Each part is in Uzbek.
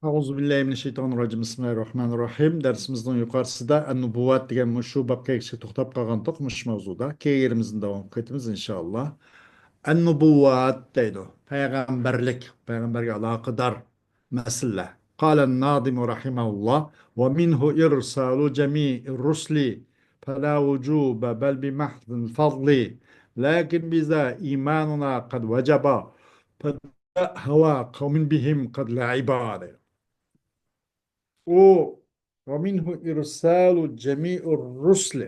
Euzubillahimineşşeytanirracim. Bismillahirrahmanirrahim. Dersimizden yukarısında en-nübüvvet degan şu babga kişi to'xtab qolgandik mush mavzuda. Keyin yerimizdan davom etamiz inshaalloh. En-nübüvvet deydi. Payg'ambarlik, payg'ambarga aloqador masala. Qala an-nadim rahimahullah ve minhu irsalu cemi'ir rusli fala vucuba bel bi mahdil fadli. Lakin biza imanuna kad vecaba. Hava kavmin bihim kad la'iba. و ومنه إرسال جميع الرسل.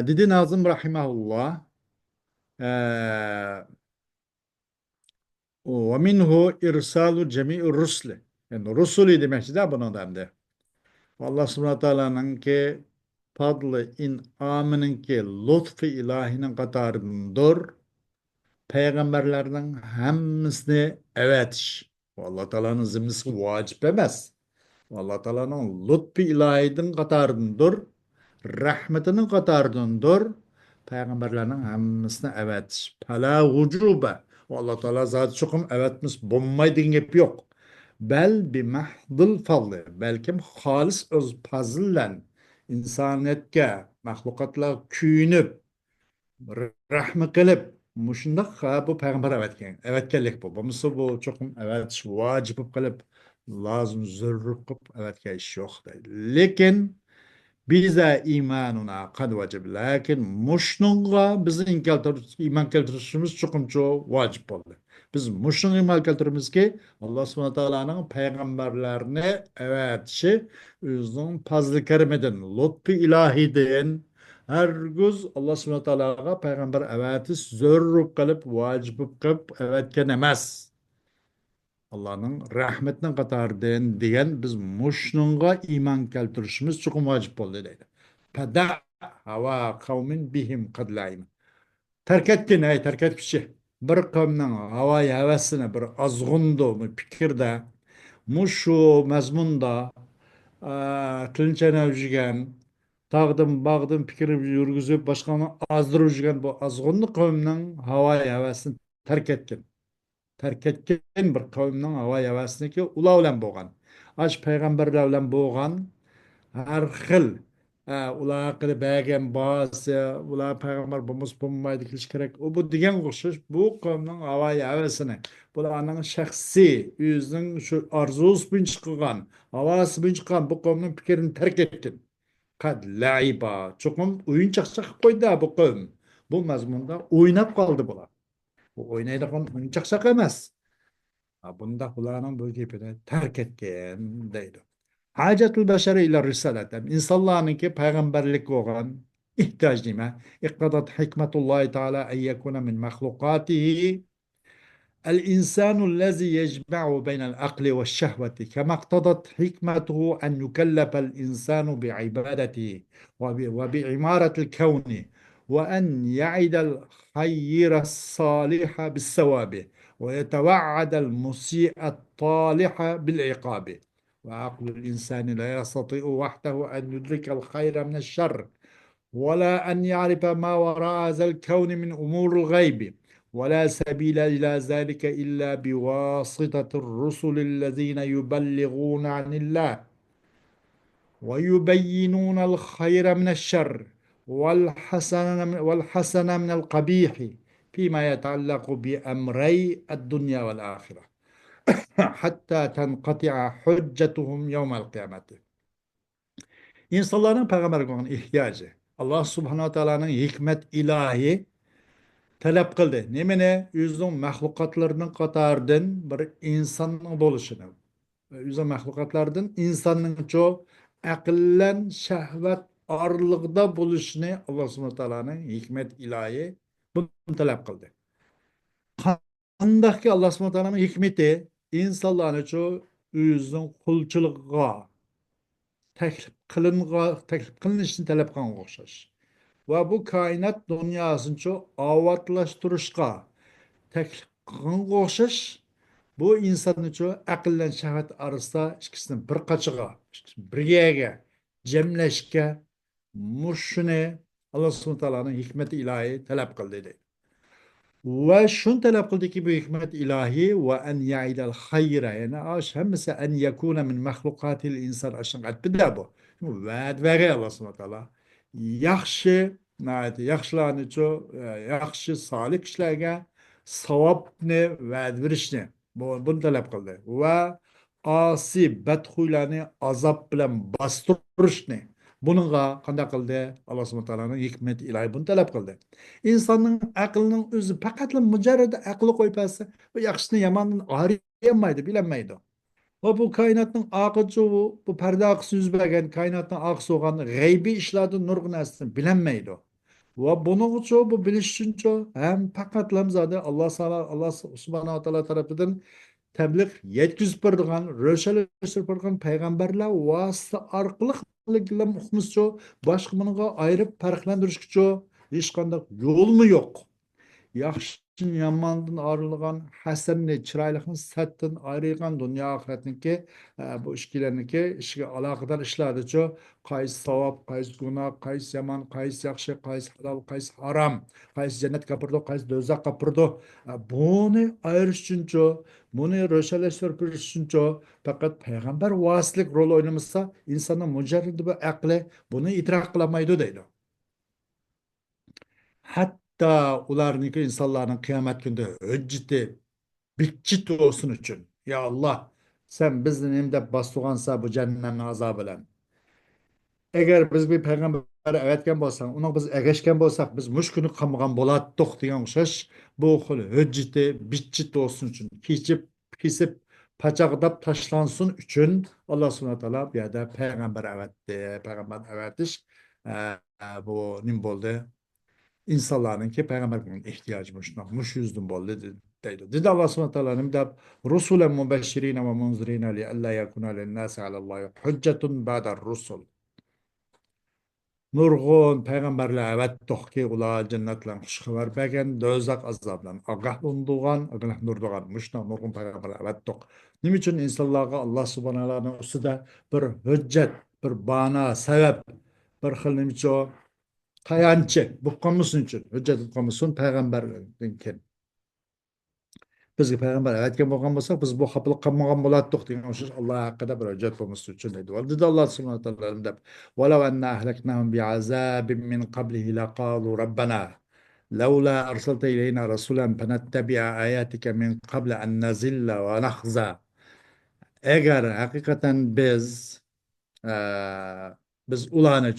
Dedi Nazım Rahimahullah. ومنه إرسال جميع الرسل. Yani Rusuli demek de buna demdi. Allah subhanahu teala'nın ki fadlı inamının ki lütfu ilahinin katarındır. Peygamberlerden hemmisini evet. Allah Teala'nın zimnisi vacip emez. Allah Teala'nın lütfu ilahinin katarındır. Rahmetinin katarındır. Peygamberlerin hemmisine evet. Fela vücube. Allah Teala zaten çokum evetmiş bulmaydı gep yok. Bel bi mahdıl fadlı. Belki halis öz fazıllen insaniyetke, mahlukatla küyünüp, rahmi kılıp, muşundaq bu peygamber evetken. Evetkenlik bu. Bu çokum evet vacip kılıp, lazım zürrüp kılıp evetken iş yok deydi. Lekin bize imanuna kad vacib. Lakin muşnunga bizim iman keltirişimiz çokumçu vacip oldu. Biz muşnun iman keltirimiz ki Allah subhanahu teala'nın peygamberlerine evet özünün fazlı kerimeden, lütfu ilahiden her güz Allah subhanahu teala'ga peygamber evet zörrüp kalıp vacip kalıp evet kenemez. Allah'ın rahmetinin katarden diyen biz muşnunga iman keltirişimiz çok vacip oldu dedi. Feda hava kavmin bihim kadlayım. Terk etkin ey terk etmişi. Bir kavmin havayı hevesine bir azgındı mı fikirde muşu mezmunda tilinçene yüzgen tağdım bağdım fikir yürgüzüp başkanı azdırıp yüzgen bu azgınlık kavminin havayı hevesini terk etkin. Terk etken bir kavimning hava havasniki ular bilan bo'lgan. Ash payg'ambarlar bilan bo'lgan har xil ular qilib bergan ba'zi ular payg'ambar bo'lmaydi qilish kerak. U bu degan o'xshash bu qavmning havo havasini bularning shaxsiy o'zining shu orzusi bilan qilgan havasi bilan chiqqan bu qavmning fikrini tark etgan. Qad laiba cho'qim o'yinchoqcha qilib qo'ydi bu qavm. Bu mazmunda o'ynab qoldi bular. Bu o'ynaydigan o'yinchoq emas. Bunda ularning bu gapini tark etgan deydi. Hacatul beşeri ile risaletem. İnsanlarınki peygamberlik olan ihtiyaç nime. İktadat hikmetullahi teala en yekuna min mahlukatihi الإنسان الذي يجمع بين العقل والشهوة كما اقتضت حكمته أن يكلف الإنسان بعبادته وبعمارة الكون وأن يعد الخير الصالح بالثواب ويتوعد المسيء الطالح بالعقاب وعقل الإنسان لا يستطيع وحده أن يدرك الخير من الشر ولا أن يعرف ما وراء ذا الكون من أمور الغيب ولا سبيل إلى ذلك إلا بواسطة الرسل الذين يبلغون عن الله ويبينون الخير من الشر والحسن من القبيح فيما يتعلق بأمري الدنيا والآخرة حتى تنقطع حجتهم يوم القيامة. İnsanların peygamberliğine ihtiyacı. Allah subhanahu teala'nın hikmet ilahi talep kıldı. Nemine yüzün mahlukatlarının katardan bir insanın buluşunu. Yüzün mahlukatlardan insanın çoğu akıllen şehvet ağırlıkta buluşunu Allah subhanahu teala'nın hikmet ilahi bunu talep kıldı. Andaki Allah subhanahu teala'nın hikmeti insanların çoğu yüzün kulçılığa teklif kılınışını talep kılın okşaş. Ve bu kainat dünyasını avatlaştırışka teklif kılın okşaş. Bu insanın çoğu akıllen şehvet arasında ikisinin bir kaçıga, bir yege, cemleşke, muşune Allah subhanahu teala'nın hikmeti ilahi talep kıldı dedi. Ve şunu talep kıldı ki bu hikmet ilahi ve en ya'ilel hayra yani aş hemmese en yekune min mahlukatil insan aşın kat bir de bu. Vaat veri Allah subhanahu wa ta'ala. Yaxşı, nayet yaxşılarını ço, yaxşı salih kişilerge savabını vaat verişni. Bunu talep kıldı. Ve asi bedhuylarını azap bilen bastırışni. Bununla kanda kıldı Allah subhanahu wa ta'ala'nın hikmet ilahi bunu talep kıldı. İnsanın aklının özü faqatla mujarrad aqlı qo'ypasi bu yaxshini yomondan ayriolmaydi, bilinmaydi. Va bu koinotning oqichi bu parda oqisi yuz bergan koinotning oqisi bo'lgan g'aybiy ishlardan nurg'un narsani bilinmaydi. Va buning uchun bu bilish uchuncha ham faqatlam zodi Alloh subhanahu va taolo tarafidan tebliğ yetkizib berdigan, ro'shanlashtirib bergan payg'ambarlar vasita orqali uqmizcha boshqa bunga ayirib farqlantirishgacha hech qanday yo'lmi yo'q. Yaxşını yamandan ayrılgan, hasenni, çıraylıqın sattan ayrılgan dünya ahiretindeki bu işkilerindeki işe alakadar işlerdiço qaysı savab, qaysı günah, qaysı yaman, qaysı yaxşı, qaysı halal, qaysı haram, qaysı cennet kapırdı, qaysı dozak kapırdı. Bunu ayırış üçünço, bunu roşaleştirip üçünço fakat peygamber vasıtlık rol oynamışsa insanın mücerridi bu aklı bunu idrak kılamaydı deydi. Hatta ularniki insanların kıyamet günde hücceti, bitçit olsun için. Ya Allah, sen bizden imde bastığansa bu cehennemin azabı bilen. Eğer biz bir peygamberi evetken bolsak, onu biz egeşken bolsak, biz müşkünü kamagan bolattık diyen şaş, bu xil hücceti, bitçit olsun için, kesip, paçaqdap taşlansın için Allah subhanahu wa ta'ala bir yerde peygamber evetti, peygamber evetiş, bu nim boldu? İnsanların ki peygamberinin ihtiyacı muş yüzdüm bol dedi. Dedi Allah subhanahu teala da rusulen mubeşşirine ve munzirine li alla yakuna lin nasi alallahi hüccetun ba'da rusul. Nurgun peygamberler evet tohki ula cennetlen kuş haber begen dözak azablan agahlandıgan agah nurdugan muşna nurgun peygamberler evet tok. Nim için insanlarga Allah subhanahu teala'nın üstüde bir hüccet, bir bana, sebep, bir xil nimiço tayançı bu konusun için hüccet konusun peygamberlikten bizga payg'ambar aytgan bo'lgan bo'lsak biz bu xafalık qilmagan bo'lardik degan o'sha Alloh haqida bir hujjat bo'lmasi uchun deydi. Dedi Alloh subhanahu va taolo deb "Walau anna ahlaknahum bi'azabin min qablihi laqalu rabbana laula arsalta ilayna rasulan fanattabi'a ayatika min qabli an nazilla va nahza." Eğer hakikaten biz ularni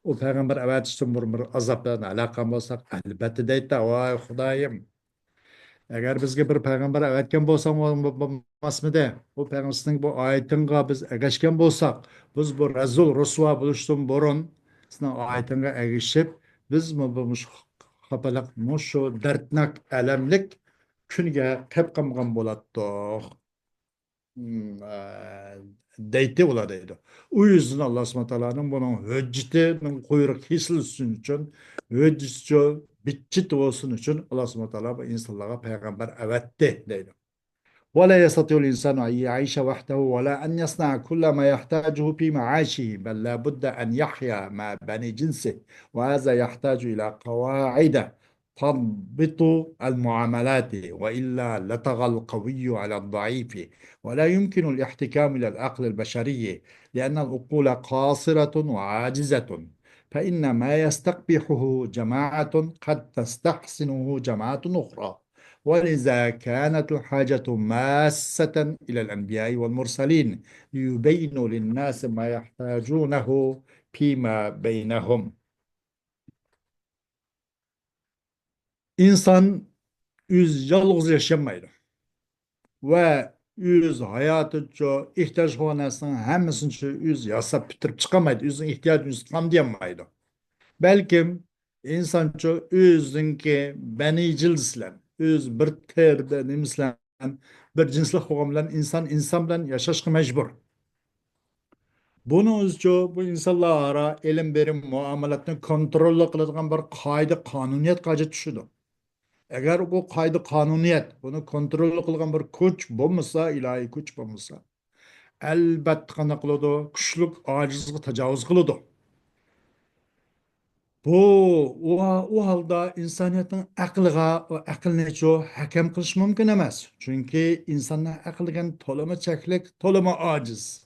o peygamber evet için bir azaplarına alakam olsak elbette deydi vay Xudayım. Eğer bizge bir peygamber öğretken bolsak olmasmıdı? Bu peygamberin bu ayetine biz erişken bolsak, biz bu rezul rusva buluştum burun, sizin ayetine erişip, biz mi bu xapalak, şu dertnak, elemlik künge kep kamgan bolattık. Deyti oladıydı. O yüzden Allah subhanahu teala'nın bunun hüccetinin kuyruk kesilsin için, hüccetçi bitçit olsun için Allah subhanahu teala bu insanlara peygamber evetti deydi. ولا يستطيع الإنسان أن يعيش وحده ولا أن يصنع كل ما يحتاجه في معاشه بل لا بد أن يحيا مع بني جنسه وهذا يحتاج إلى قواعد تضبط المعاملات وإلا لطغى القوي على الضعيف ولا يمكن الاحتكام إلى العقل البشري لأن العقول قاصرة وعاجزة فإن ما يستقبحه جماعة قد تستحسنه جماعة أخرى ولذا كانت الحاجة ماسة إلى الأنبياء والمرسلين ليبينوا للناس ما يحتاجونه فيما بينهم. İnsan yalnız yaşamaydı. Ve hayatı ihtiyaç olan nesnenin hemmisini yasap bitirip çıkamaydı. İhtiyacını tamamlayamaydı. Belki insan ki beni cildislen, bir terde nimislen, bir cinslik olan insan bilen yaşaşkı mecbur. Bunun için bu insanlara ilim verim muamelatını kontrol kıladigan bir kaydı kanuniyet gacet düşüdü. Eğer bu kaydı kanuniyet bunu kontrol kılgan bir kuch bo'lmasa, ilahi kuch bo'lmasa, albatta qana qiladi, kuchlik ojizga tajovuz qiladi. Bu o halda insaniyetin aklıga, o aklını çoğu hakem kılış mümkün emas. Çünkü insanlar akılgen tolama çeklik, tolama aciz.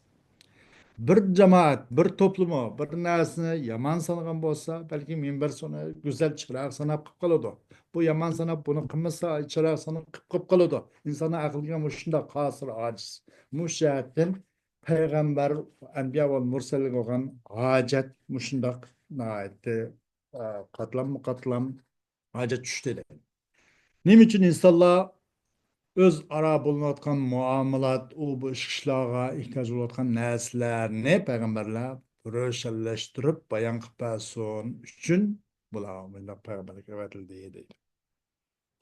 Bir cemaat, bir toplumu, bir narsani yaman sanagan bolsa, belki minber sonu güzel çıkırak sanap kıp kaladı. Bu yaman sanap bunu kılmasa içerek sanap kıp kaladı. İnsana akılgen muşunda kasır aciz. Muşayetten peygamber, enbiya ve mursellik olan hacet muşundak naetti. Katlam katlam hacet düştü. Nim için insanlar öz ara bulunayotgan muomalat, bu ishlarga ehtiyoj bo'layotgan narsalarni payg'ambarlar ro'shanlashtirib bayon qilib bersin uchun bular payg'ambarga avatildi deydi.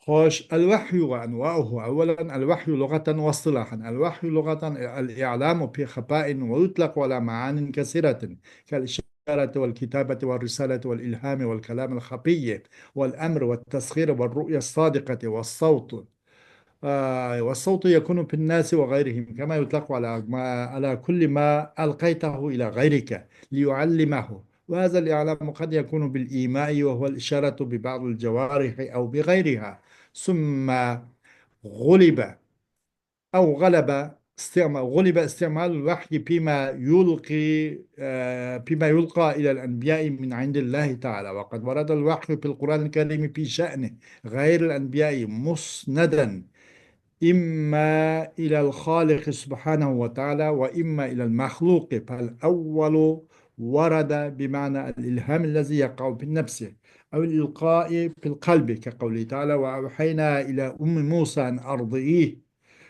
خوش الوحي وأنواعه أولا الوحي لغة واصطلاحا الوحي لغة الإعلام في خفاء ويطلق على معان كثيرة كالإشارة والكتابة والرسالة والإلهام والكلام الخفي والأمر والتسخير والرؤية الصادقة والصوت والصوت يكون في الناس وغيرهم كما يطلق على كل ما ألقيته إلى غيرك ليعلمه وهذا الإعلام قد يكون بالإيماء وهو الإشارة ببعض الجوارح أو بغيرها ثم غلب غلب استعمال الوحي فيما يلقى إلى الأنبياء من عند الله تعالى وقد ورد الوحي في القرآن الكريم في شأنه غير الأنبياء مسندا إما إلى الخالق سبحانه وتعالى وإما إلى المخلوق فالأول ورد بمعنى الإلهام الذي يقع في النفس أو الإلقاء في القلب كقوله تعالى وأوحينا إلى أم موسى أن أرضئيه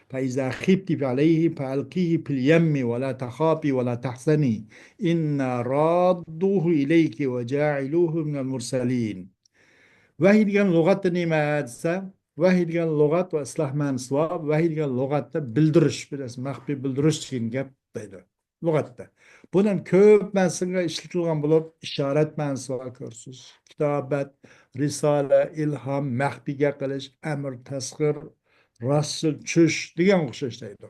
فإذا خفت عليه فألقيه في اليم ولا تخافي ولا تحزني إنا رادوه إليك وجاعلوه من المرسلين vahiy degan lug'atda nima desa, vahiy degan lug'at va isloh ma'nosi bor. Vahiy degan lug'atda bildirish, bilasiz, maxfiy bildirish degan gap deydi. Lug'atda. Bundan ko'p ma'noga ishlatilgan bo'lib, ishorat ma'nosi bor ko'rsiz. Kitobat, risola, ilhom, maxfiy qilish, amr, tasg'ir, rasul, tush degan o'xshash deydi.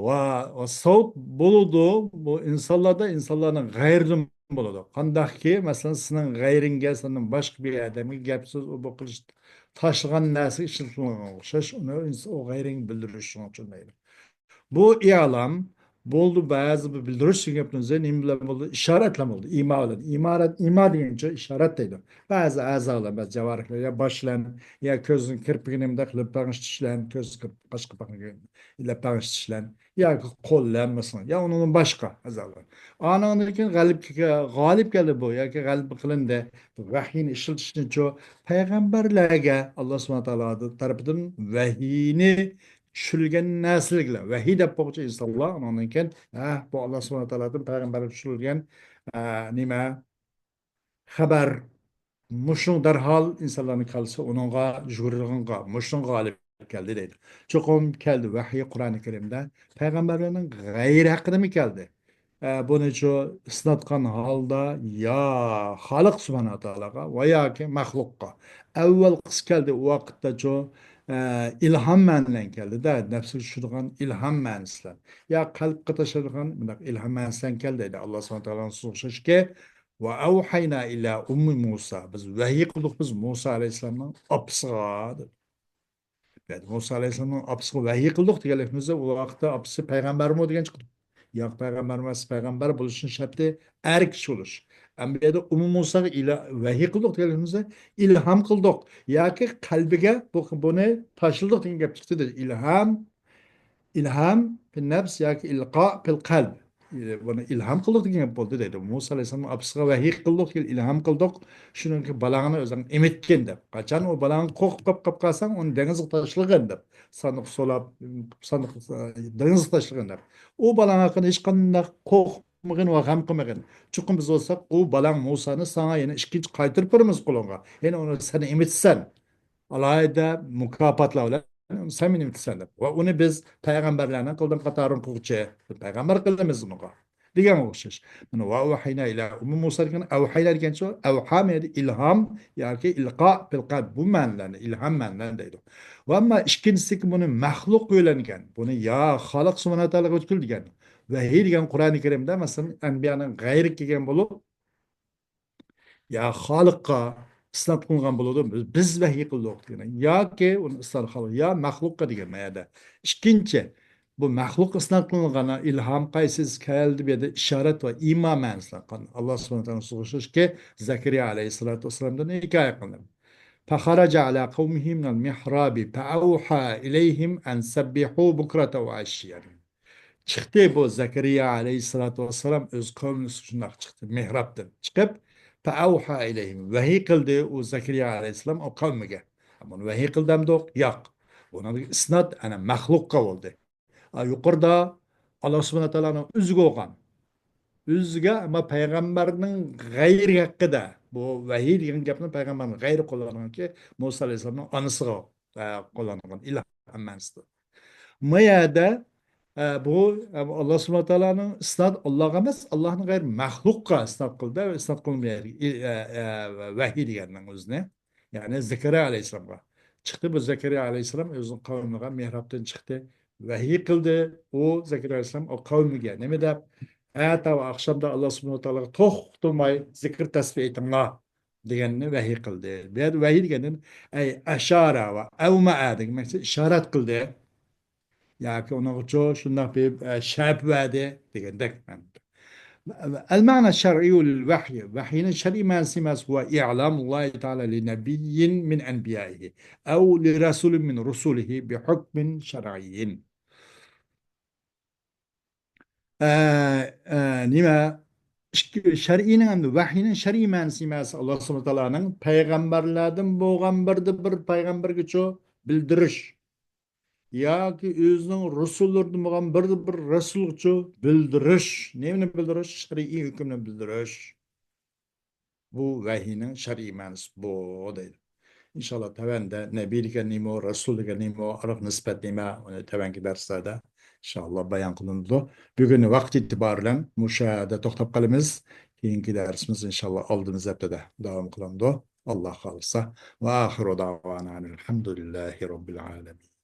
Va savt buludu bu insanların gayrıdan buludu. Kandak ki mesela senin gayringe senin başka bir adamı gapsiz o bu kılıç taşıgan nasi işletilmeye şaş onu o gayrin bildirişin için değil. Bu i'lam buldu bazı bir bildiriş yapınca nimle buldu işaretle buldu ima oldu ima deyince işaret deydi bazı azalar bazı cevarikler ya başlan ya közün kirpigini de kılıp bağışçılan köz kaş kapağını ile bağışçılan ya kollan mesela ya onun başka azalar ananırken galip geldi bu ya ki galip kılındı vahyin işletişini çoğu peygamberlerge Allah subhanahu teala tarafından vahiyini tushilgan narsalar vahiy deb boquvchi insonlar undan keyin bu alloh subhana taolodan payg'ambarga tushirilgan nima xabar mushun darhol insonlarni qalsa uningga jurg'inga mushun g'olib keldi deydi cho'qim keldi vahiy qur'oni karimda payg'ambarlarning g'ayri haqida mi keldi buni shu isnatgan holda yo xoliq subhana taologa va yoki maxluqqa avval qis keldi u vaqtda shu ilhom bilan keldi-da, nafsga tushirgan ilhom ma'nosilar. Ya qalbga tashlangan bunday ilhom ma'nosidan keldi deydi. Alloh subhanahu taoloning so'zlashiga va avhayna ila ummi Musa. Biz vahiy qildik biz Musa alayhisolamning opasiga. Yani Musa alayhisolamning opasiga vahiy qildik deganligimizda u vaqtda opasi payg'ambarmi degan chiqdi. Yo'q, payg'ambar emas, payg'ambar bo'lishning sharti er kishi bo'lish. Ambiyada umum Musaga vahiy qildik deganimizda ilhom qildik yoki qalbiga buni tashildik degan gap chiqdi. İlham fil nefs yoki ilqo fil qalb. Buni ilhom qildik degan gap bo'ldi deydi. Musa alayhissalom opasiga vahiy qildik, ilhom qildik. Shuningki balani o'zing emitgan deb. Qachon u balani qo'rqib qolsang, uni dengizga tashlagan deb. Sandiq solab, sandiq dengizga tashlagan deb. U balani haqida hech qanday qo'rqmagin va g'am qilmagin. Chunki biz olsak, u balang Musani sana yana ikkinchi qaytirib beramiz qo'lingga. Ya'ni uni seni emitsan. Alayda mukofotlar bilan samimiy deb va uni biz payg'ambarlarning qildim qatorin qiluvchi payg'ambar qilamiz unaqa degan o'xshash mana va vahiyna ila umum muso degan avhaylar degancha avham ilhom yoki ilqo bil qalb bu ma'nolarni ilhom ma'nolarni deydi va ammo ikkinchisi buni maxluq yo'langan buni yo xoliq subhanahu taologa o'tkil degan Vahiy degan Qur'oni Karimda masalan anbiyaning g'ayri kelgan bo'lib, ya xoliqqa isnot qilingan bo'ladi. Biz vahiy qildik degan. Yoki uni isnot qilgan, ya maxluqqa degan ma'noda. Ikkinchi, bu maxluq isnot qilingan ilhom qaysiz keldi bu yerda ishorat va imo ma'nosida qilgan. Alloh subhanahu va taolo so'rashki, Zakariya alayhisolatu vassalamdan hikoya qildi. فخرج على قومه من المحراب فأوحى إليهم أن سبحوا بكرة وعشيا. Çıktı bu Zekeriya aleyhissalatu vesselam öz kavmini suçundan çıktı. Mihraptan çıkıp feavha ileyhim. Vahiy kıldı o Zekeriya aleyhisselam o kavmige. Ama vahiy kıldım da yok. Ona bir isnat ana mahlukka oldu. Yukarıda Allah subhanahu teala'nın üzgü olgan. Üzgü ama peygamberinin gayri hakkıda. Bu vahiy degan gapni peygamberin gayri kullanılan ki Musa aleyhisselamın anısıga kullanılan ilah ma'nosida. Mayada Allah subhanahu wa ta'ala'nın isnat Allah'a emas, Allah'ın gayri mahlukka isnat kıldı ve isnat kılmayan vahiy deganning o'zini. Yani Zekeriya aleyhisselam'a. Çıktı bu Zekeriya aleyhisselam özünün kavmiga mihraptan çıktı. Vahiy kıldı. O Zekeriya aleyhisselam o kavmiga. Neme de ata ve akşamda Allah subhanahu wa ta'ala toxtumay zikir tasbih etinga deganini vahiy kıldı. Bu vahiy deganin ay aşara ve evma'a demek işaret kıldı. Ya ki ona uçu şundan bir şab verdi degandek. المعنى الشرعي للوحي وحينا الشرعي ما سماس هو إعلام الله تعالى لنبي من أنبيائه أو لرسول من رسله بحكم شرعي. Nima şer'inin hem de vahiyinin şer'i mansimasi Allah subhanahu wa ta'ala'nın peygamberlerden bo'lgan bir peygamberge ço bildirish yoki o'zining rusullaridan bo'lgan bir rasulga bildirish. Nima bildirish? Shar'iy hukmni bildirish. Bu vahiyning shar'iy ma'nosi bu deydi. İnşallah tavanda nabiyga nima, rasulga nima, araq nisbat nima, uni tavangi darslarda inşallah bayon qilindi. Bugun vaqt itibariyle mushahada to'xtab qolamiz. Keyingi darsimiz inşallah oldimiz haftada davom qiladi. Alloh xolisa va axiru davana alhamdulillahi robbil alamin.